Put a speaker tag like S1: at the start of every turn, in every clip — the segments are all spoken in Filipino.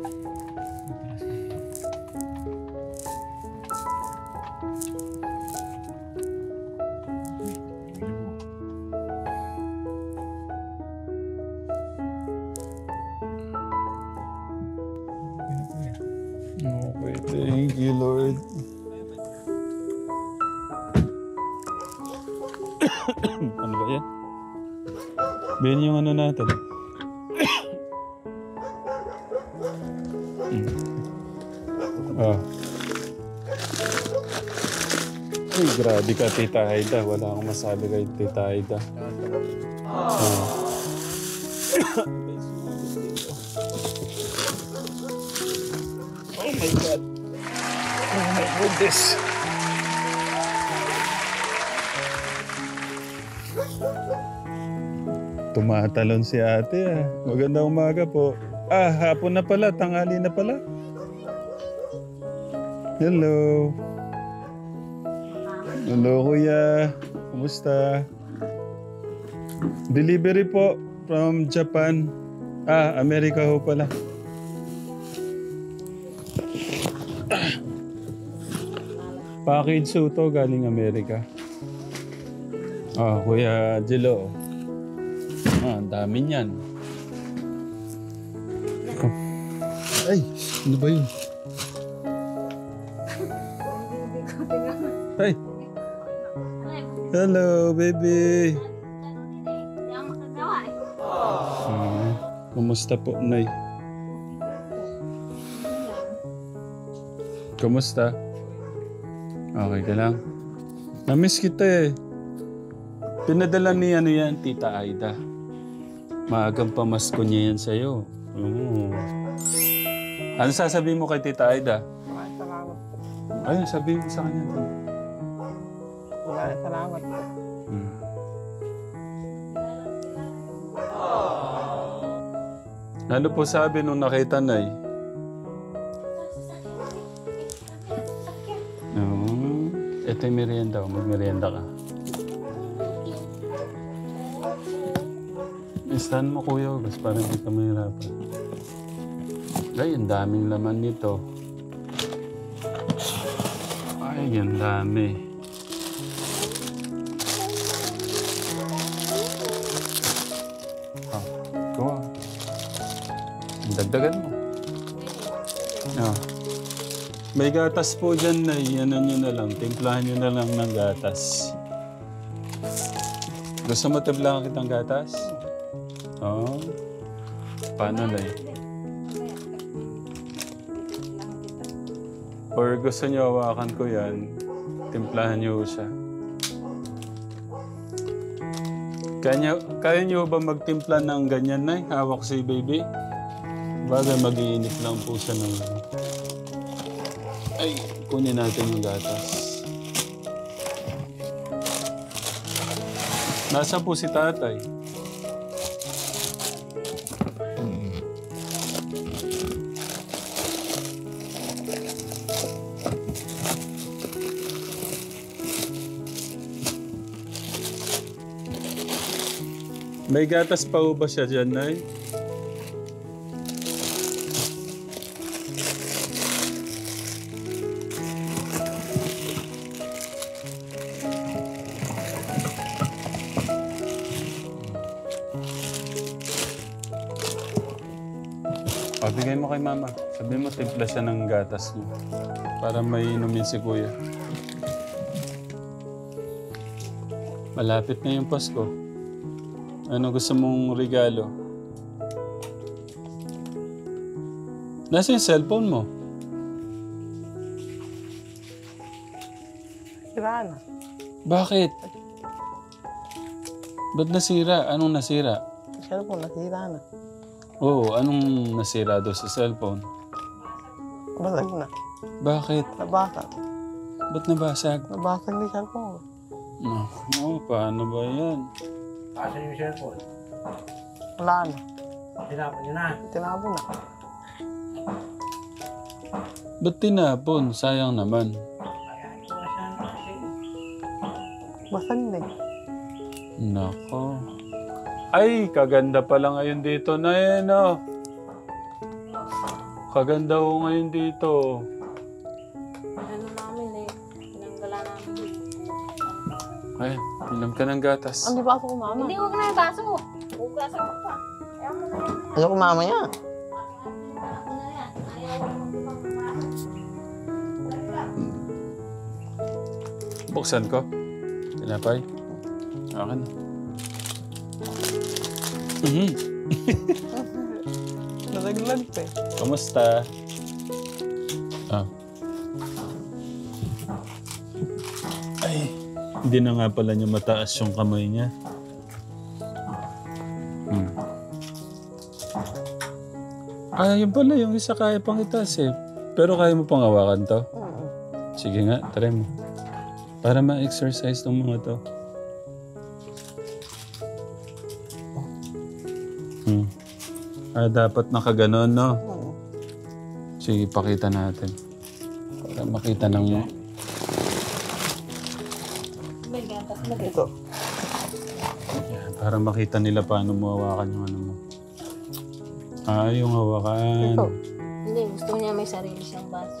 S1: Okay, thank you, Lord. Ano ba yan? Ben yung ano natin. Ah. Ay, grabe ka, Tita Aida. Wala akong masabi kay Tita Aida. Oh my God. Oh my goodness. Tumatalon si ate ah. Magandang umaga po. Ah, hapon na pala. Tanghali na pala. Hello. Hello kuya. Kumusta? Delivery po from Japan. Ah, Amerika ho pala. Package ho to galing Amerika. Ah, Kuya Jello. Ah, ang dami niyan. Oh. Ay, ano ba yun? Ay. Hello, baby. Kumusta po, Nay? Kumusta? Okay ka lang? Namiss kita eh. Pinadala ni ano yan, Tita Aida. Maagang pamasko niya yan sa'yo. Oo. Ano sasabihin mo kay Tita Aida?
S2: Maraming salamat po.
S1: Ayun, sabihin mo sa kanya.
S2: Maraming salamat po.
S1: Ano po sabi nung nakita, Nay? Oo. Ito yung merienda. Mag-merienda ka. Stand mo, Kuya August, para hindi ka mahirapan. Ay, ang daming laman nito. Ay, ang dami. Oh, go. Dagdagan mo. Oh. May gatas po dyan na ano nyo na lang. Timplahan nyo na lang ng gatas. Gusto mo timplahan kitang gatas? Oh. Paano na eh? Or gusto nyo hawakan ko yan, timplahan nyo siya. Kaya nyo ba magtimpla ng ganyan na? Hawak si baby? Bagay mag-iinit lang po siya ng... Ay, kunin natin yung gatas. Nasa po si tatay? May gatas pa ho ba siya dyan, Nay? Pabigay mo kay Mama. Sabi mo, timpla siya ng gatas niyo. Para may inumin si Kuya. Malapit na yung Pasko. Ano gusto mong regalo? Nasa yung cellphone mo?
S2: Sira na.
S1: Bakit? Ba't nasira? Anong nasira?
S2: Cellphone, nasira na.
S1: Oo, anong nasira doon sa cellphone?
S2: Basag na.
S1: Bakit?
S2: Nabasag.
S1: Ba't nabasag?
S2: Nabasag ni cellphone.
S1: No, paano ba yan?
S3: Asan yung cellphone?
S2: Wala na.
S3: Tinapon nyo na.
S2: Tinapon na.
S1: Ba't tinapon? Sayang naman.
S3: Ayan ko na siya.
S2: Basag na eh.
S1: Nako. Ay, kaganda pala ngayon dito na yan, oh. Kaganda ko ngayon dito.
S4: Ano namin eh. Pinanggala namin.
S1: Ay, inom ka ng gatas.
S2: Ano ba ako mama?
S4: Hindi, huwag na yung baso. Hugasan mo pa. Ayaw mo na yan.
S2: Ayoko mamaya.
S4: Ako na yan. Ayaw mo magpapagawa.
S1: Buksan ko. Tinapay. Akin.
S2: Nalaglag pa eh.
S1: Kamusta? Ah. Ay, hindi na nga pala niya mataas yung kamay niya. Ah, yun pala, yung isa kaya pang itaas eh. Pero kaya mo pang hawakan to? Sige nga, try mo. Para ma-exercise tong mga to. Ah, dapat nakaganon, no? Sige, pakita natin. Para makita ng...
S4: May gatas na
S2: Ito.
S1: Yan, para makita nila paano mo hawakan yung ano mo. Ah, yung hawakan.
S2: Ito.
S4: Hindi, gusto niya may sarili siyang baso.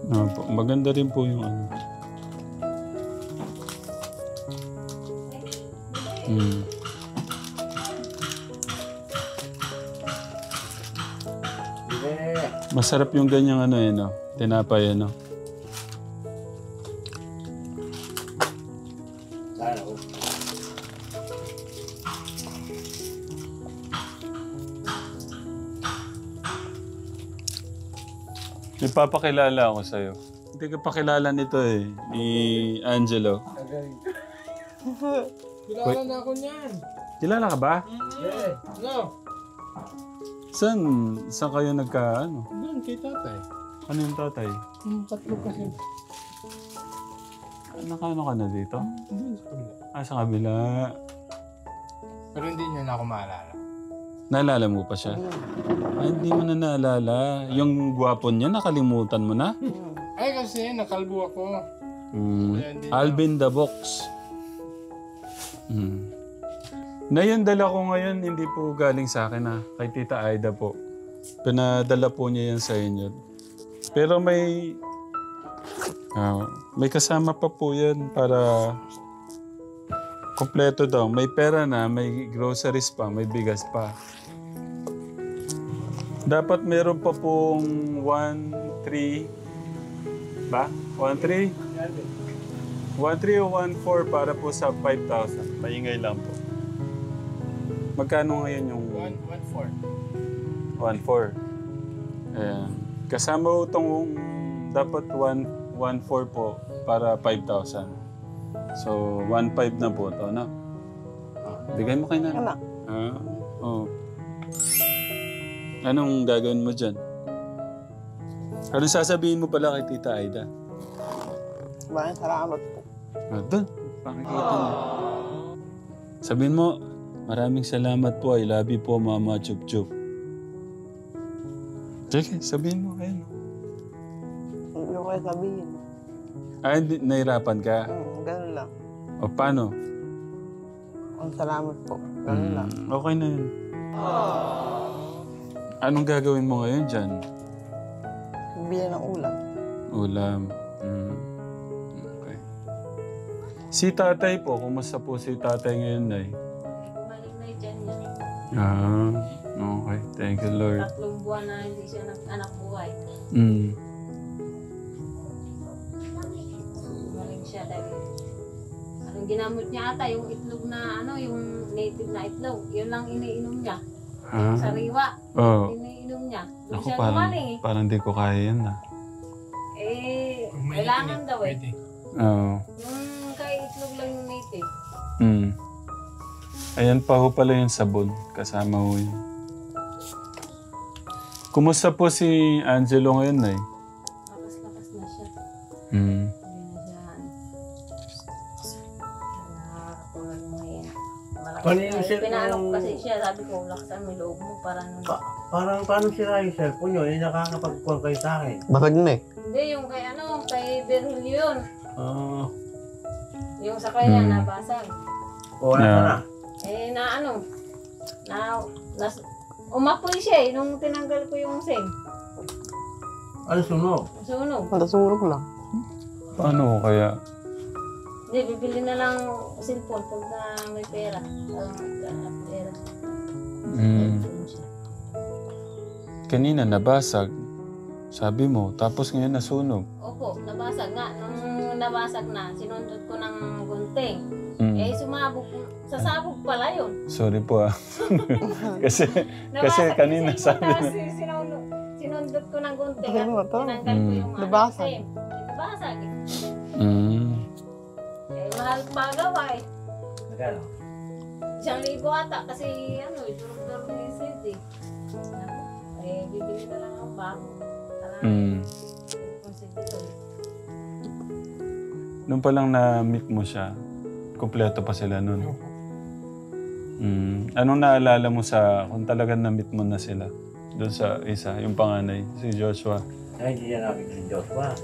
S1: Opo, maganda rin po yung ano. Masarap yung ganyang ano eh, no? Tinapay, ano?
S3: Sana ko.
S1: Ipapakilala ako sa'yo. Hindi ka pakilala nito eh, ni Angelo.
S3: Kilala na ako niyan.
S1: Kilala ka ba?
S3: Yeah. No.
S1: Saan kayo nagka, ano?
S3: Doon kay tatay.
S1: Ano yung tatay?
S3: Tatlo kasi.
S1: Nakaano ka na dito?
S3: Doon sa kabila.
S1: Ah, sa kabila.
S3: Pero hindi niya na ako maalala.
S1: Naalala mo pa siya? Ay, hindi mo na naalala. Yung gwapo niya, nakalimutan mo na?
S3: Ay kasi nakalbo ako.
S1: Alvin the Box. Na yung dala ko ngayon, hindi po galing sa akin kay Tita Aida po. Pinadala po niya yan sa inyo. Pero may kasama pa po yan para kompleto daw. May pera na, may groceries pa, may bigas pa. Dapat meron pa pong 1,300 ba? 1,300? 1,300 o 1,400 para po sa 5,000. Maingay lang po. Magkano ngayon yung
S3: 1-4.
S1: 1,400? Ayan. Kasama po itong dapat 1,400 po para 5,000. So, 1,500 na po ito, no? Bigay mo kay nanay.
S2: Anak.
S1: Oo. Anong gagawin mo dyan? Anong sasabihin mo pala kay Tita Aida?
S2: Maraming salamat po.
S1: Doon. Pakikita mo. Sabihin mo, maraming salamat po. I love you po, Mama Chup Chup. Sige, sabihin mo. Ayun.
S2: Hindi ko kayo sabihin.
S1: Ah, hindi, nahirapan ka?
S2: Ganun lang.
S1: O paano?
S2: Ang salamat po. Ganun lang.
S1: Okay na yun. Anong gagawin mo ngayon dyan?
S2: Bigyan ng ulam.
S1: Ulam. Okay. Si tatay po, kumusta po si tatay ngayon, Nay?
S4: Balik na yung dyan niya.
S1: Ah, okay. Thank you, Lord.
S4: 3 buwan na hindi siya anak buhay. Balik siya dahil anong ginamot niya ata, yung itlog na yung native na itlog. Yun lang iniinom niya.
S1: Ah,
S4: Sariwa.
S1: oh.
S4: Iniinom niya. Doon
S1: Ako
S4: siya
S1: parang,
S4: gumaling eh.
S1: parang di ko kaya yan
S4: Kailangan daw eh.
S3: Pwede.
S1: Oo.
S4: Yung kay itlog lang yung native.
S1: Ayan pa ho pala yung sabon. Kasama ho yun. Kumusta po si Angelo ngayon, Nay?
S4: Lakas-lakas na siya.
S1: Hmm.
S4: Hindi na siya. Nakakatulad mo ngayon.
S3: Paano yung
S4: Malakas.
S3: cellphone?
S4: Pinanok kasi siya. Sabi ko, laksan mo yung loob mo para nung...
S3: Parang paano sira yung cellphone nyo? Yung nakakapag-call kayo sa akin.
S2: Basag na eh.
S4: Hindi, yung kay Berhulio yun. Yung sa kanya, nabasag.
S3: O wala
S1: Yeah.
S3: na.
S4: Na Umapoy siya nung tinanggal ko yung SIM.
S3: Ano sunog?
S4: Sunog.
S2: Nasunog lang.
S1: Paano kaya?
S4: Hindi, bibili na lang cellphone pag may pera. Pera.
S1: Mm. Kanina nabasag. Sabi mo, tapos ngayon nasunog.
S4: Opo, nabasag nga. Nung nabasag na, sinundot ko ng gunting.
S1: Mm.
S4: Sumabog. Sasabog pala yun.
S1: Sorry po ah. kasi
S4: Nabasag
S1: kanina
S4: yung
S1: sabi
S4: tapos
S1: na.
S4: sinundot ko ng gunting.
S2: Ano ba to?
S4: Tinanggal ko yung
S2: Nabasag.
S4: SIM. Nabasag.
S1: Mm.
S4: Mahal pa gawa eh.
S3: Magkano?
S4: 1,000 ata kasi durog-durog na yung SIM eh. Bibili na lang ang bago.
S1: Mm. Nung palang na-meet mo siya, kumpleto pa sila nun. Anong naalala mo kung talagang na-meet mo na sila? Doon sa isa, yung panganay, si Joshua.
S3: Ay, hindi yan namin si Joshua.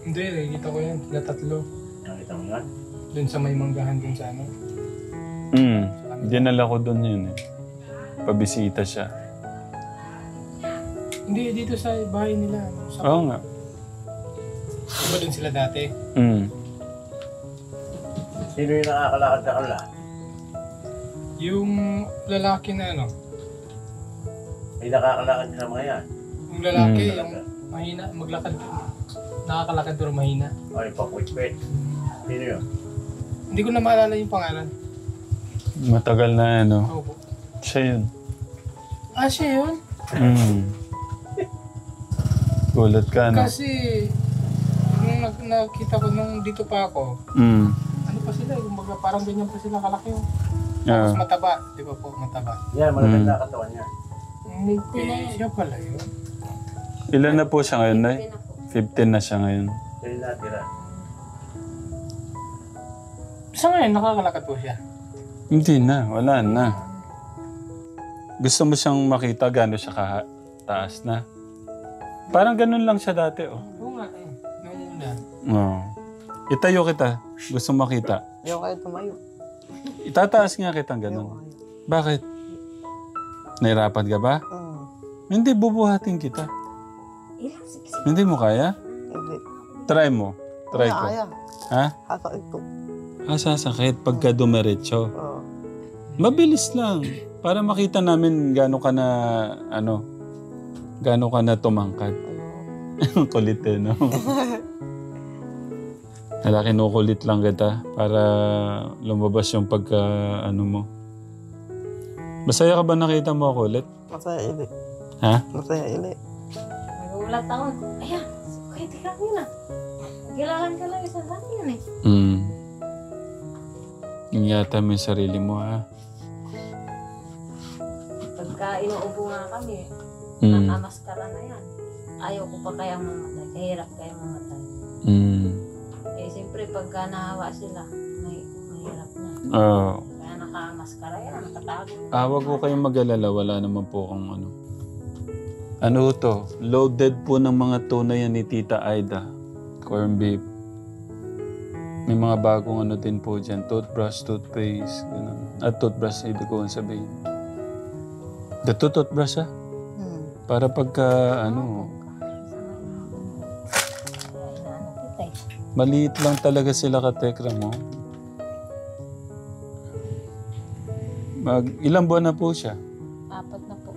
S5: Hindi, nakikita ko yan. Sila tatlo.
S3: Nakita mo yan?
S5: Doon sa may manggahan dun sa ano.
S1: Dinala ko doon yun eh. Pabisita siya.
S5: Hindi, dito sa bahay nila. Sa,
S1: Oo nga.
S5: Diba doon sila dati?
S3: Sino yung nakakalakad sa kanila?
S5: Yung lalaki na ano.
S3: May nakakalakad sa mga yan.
S5: Yung lalaki, yung mahina, maglakad. Nakakalakad pero mahina.
S3: O yung pakwit-kwit. Sino yun?
S5: Hindi ko na maalala yung pangalan.
S1: Matagal na ano.
S5: Opo.
S1: Siya yun.
S5: Ah, siya yun?
S1: Gulat ka, no?
S5: Kasi, nung nakita ko nung dito pa ako, ano pa sila, yung parang ganyan pa sila kalaki yung. Tapos mataba, di ba po, mataba.
S3: Yan, malaganda katawan niya.
S5: Hindi, siya pala yun.
S1: Ilan na po siya ngayon, Nay? 15 na siya ngayon.
S3: Sino yung natira?
S5: Sa ngayon, nakakalakad po siya.
S1: Hindi na, wala na. Gusto mo siyang makita gano'n siya taas na? Parang ganun lang siya dati, oh.
S5: Oo nga, nung una.
S1: Oo. Itayo kita. Gusto mo makita.
S2: Yung kayo tumayo.
S1: Itataas nga kitang ganun. Bakit? Nahirapan ka ba? Hindi, bubuhatin kita. Hindi mo kaya?
S2: Hindi.
S1: Try mo. Try ko.
S2: Kaya.
S1: Ha?
S2: Hasa ito.
S1: Sasakit pagka dumiretso.
S2: Oo.
S1: Mabilis lang. Para makita namin gaano ka na tumangkad. Kulit eh, no? Hala, kinukulit lang kita para lumabas yung mo. Masaya ka ba nakita mo ako ulit?
S2: Masaya ili.
S1: Ha?
S2: Masaya ili.
S4: Nagulat ako. Ayan, kaya tika yun ah. Kailangan ka lang isang lang yun eh.
S1: Ingatan mo yung sarili mo, ha?
S4: Pagka inuubo nga kami, nakamaskara na yan. Ayaw ko pa kayang mamatay. Kahirap kayang mamatay. Siyempre pagka nahawa sila, mahirap na.
S1: Oo.
S4: Kaya nakamaskara yan, nakatago.
S1: Wag ko kayong mag-alala. Wala naman po akong ano. Ano to? Loaded po ng mga tuna yan ni Tita Aida. Corn beef. May mga bagong ano din po dyan. Toothbrush, toothpaste, gano'n. Toothbrush, ibig ko sabihin. The toothbrush, ha? Para pagka, maliit lang talaga sila katekra mo. Ilang buwan na po siya?
S4: 4 na po.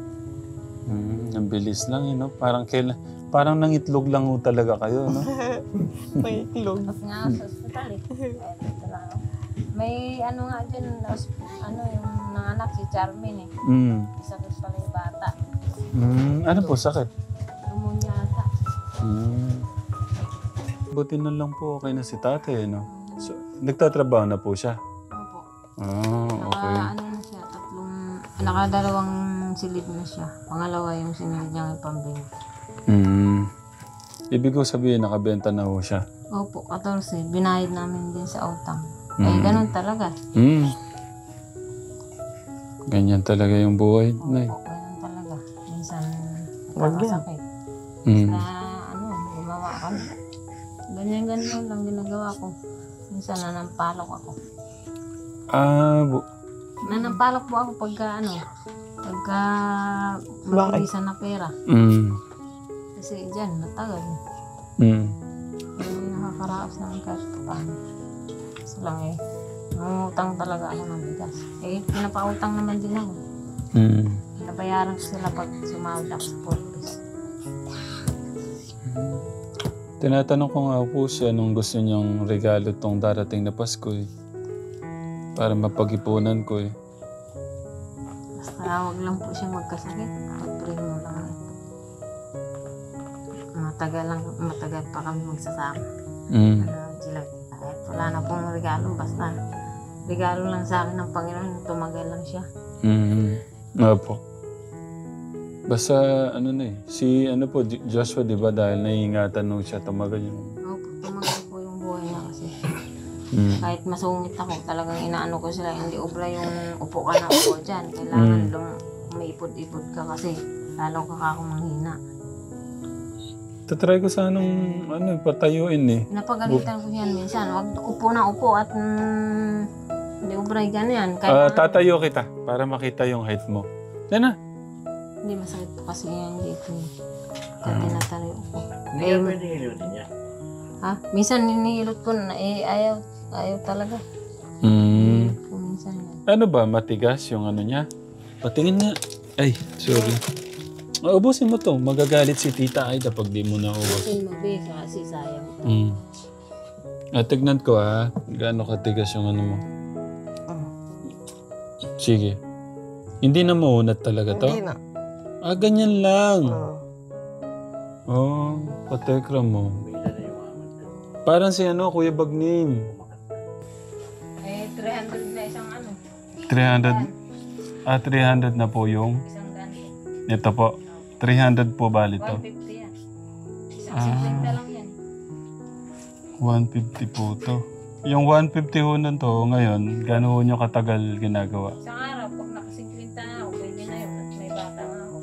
S1: Ang bilis lang, no? Parang nangitlog lang ho talaga kayo, no?
S2: May ilog.
S4: Tapos nga sa ospital eh. Ito lang, no? May ano nga dyan, yung nanganak si Charmin eh. Sakit pala yung bata.
S1: Ano po, sakit?
S4: Pneumonia ata.
S1: Buti na lang po okay na si tatay, no? So, nagtatrabaho na po siya?
S4: Opo.
S1: Okay.
S4: Na siya, nakadalawang silid na siya. Pangalawa yung sinilid niya ng pambing.
S1: Ibig ko sabihin, nakabenta na ho siya.
S4: Opo, 14. Binayad namin din sa utang. Ganun talaga.
S1: Ganyan talaga yung buhay, Nay.
S4: Opo, ganun talaga. Minsan,
S2: Wag yan.
S4: nakakasakit. Gumawa kami. Ganyan lang ginagawa ko. Minsan nanampalok ako. Nanampalok po ako pagka Pagka mabilisan na pera. Kasi dyan, matagal. Hindi nakakaraos naman kahit paano. Kasi lang nangungutang talaga ako ng bigas. Pinapautang naman din ako. Pinabayaran ko sila pag sumahod ako sa purpose.
S1: Tinatanong ko nga po siya nung gusto niyang regalo tong darating na Pasko eh. Para mapag-ipunan ko eh.
S4: Basta wag lang po siya magkasakit. Pag-pray mo lang ito. Matagal pa kami magsasama. Kahit wala na pong regalo, basta regalo lang sa akin ng Panginoon, tumagal lang siya.
S1: Opo. Basta ano na eh, si ano po, Joshua di ba dahil naiingatan nung siya tumagal yung...
S4: Opo, tumagal po yung buhay niya kasi. Kahit masungit ako, talagang inaano ko sila, hindi ubra yung upo ka na upo dyan. Kailangan umaipod-ipod ka kasi lalo ka akong manghina.
S1: Tatry ko sanang patayuin eh.
S4: Pinapagalitan ko yan minsan, wag upo na upo at hindi ubray ganyan.
S1: Tatayo kita para makita yung height mo. Yan na.
S4: Hindi masakit po kasi yan dito. Kaya tinatalo ko.
S3: Hindi ka pwede hilutin niya.
S4: Ha? Minsan ninihilot ko na ayaw talaga. Minsan yan.
S1: Ano ba, matigas yung ano niya? Patingin nga. Ay, sorry. Ubusin mo to. Magagalit si Tita Aida pag di mo na ubos.
S4: Kasi mabisa kasi sayang.
S1: Tignan ko gaano katigas yung ano mo. Sige. Hindi na maunat talaga to?
S2: Hindi na.
S1: Ganyan lang. Patekra mo. Parang si Kuya Bagnim.
S4: 300 na isang
S1: 300? 300 na po yung...
S4: Isang ganito.
S1: Ito po. 300 po bali to.
S4: 150 yan. Isang 50 lang yan.
S1: 150 po to. Yung 150 ho nun to, ngayon, gano'n ho nyo katagal ginagawa?
S4: Isang araw, pag naka-50 na ako, pwede na yun. At may bata nga ako.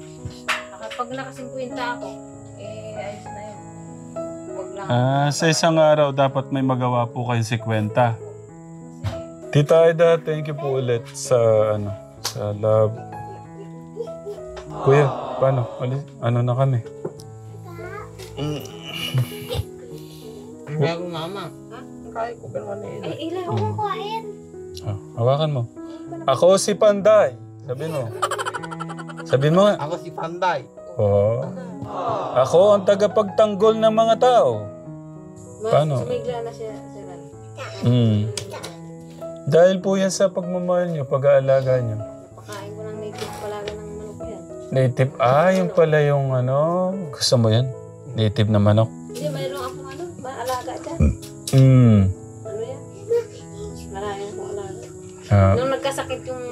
S4: Pag naka-50 ako, ayos na yun. Huwag lang.
S1: Sa isang araw, dapat may magawa po kayong 50. Tita Aida, thank you po ulit sa sa love. Kuya, paano? Ano na kami?
S2: Hindi ako mama. Kaya ko pero manila.
S4: Ilaw ko kain.
S1: Hawakan mo. Ako si Panday. Sabi mo. Sabi mo nga.
S2: Ako si Panday.
S1: Oo. Ako ang tagapagtanggol ng mga tao. Paano?
S4: Sumigla na siya.
S1: Dahil po yan sa pagmamahal nyo, pag-aalaga nyo.
S4: Pakain ko ng native palaga ng manok yan.
S1: Native, yung pala yung gusto mo yan? Native na manok?
S4: Hindi, mayroon akong maalaga dyan. Ano yan? Maraming akong alaga. Nung nagkasakit yung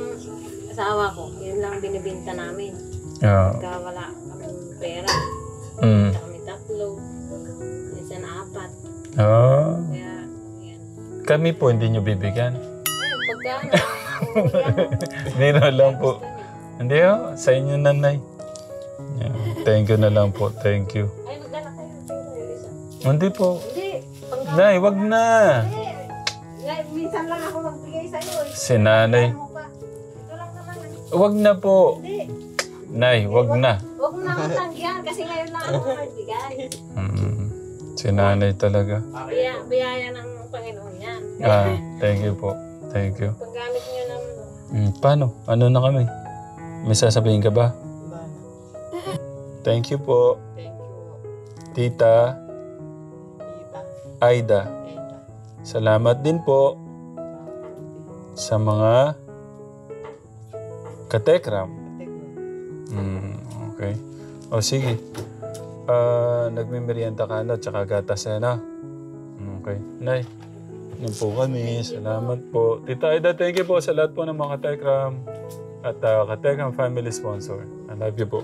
S4: asawa ko, yun lang binibinta namin. Pagka wala kaming pera. Binta kami 3, minsan 4. Kaya, yan.
S1: Kami po hindi nyo bibigyan.
S4: Pagka
S1: Biro lang po. Hindi sa inyo nanay. Yeah. Thank you na lang po. Thank you.
S4: ay, magdala kayo. Isa.
S1: Hindi po.
S4: Hindi.
S1: Nay, wag na.
S4: Minsan lang ako magbigay sa'yo.
S1: Si nanay.
S4: Ito lang naman.
S1: Wag na po.
S4: Hindi.
S1: Nay, wag na.
S4: Huwag mo na akong tanggihan kasi ngayon na ako magbigay.
S1: Si nanay talaga.
S4: Biyaya ng Panginoon yan.
S1: Thank you po. Thank you.
S4: Paggamit nyo ng...
S1: Paano? Ano na kami? May sasabihin ka ba? Thank you po.
S2: Thank you.
S1: Tita
S2: Tita.
S1: Aida. Salamat din po sa mga katekram. Okay. O sige. Nagmimerienda ka na tsaka gatas na. Okay. Nay. Yan po kami. Salamat po. Tita Aida, thank you po sa lahat po ng mga katekram at katekram family sponsor. I love you po.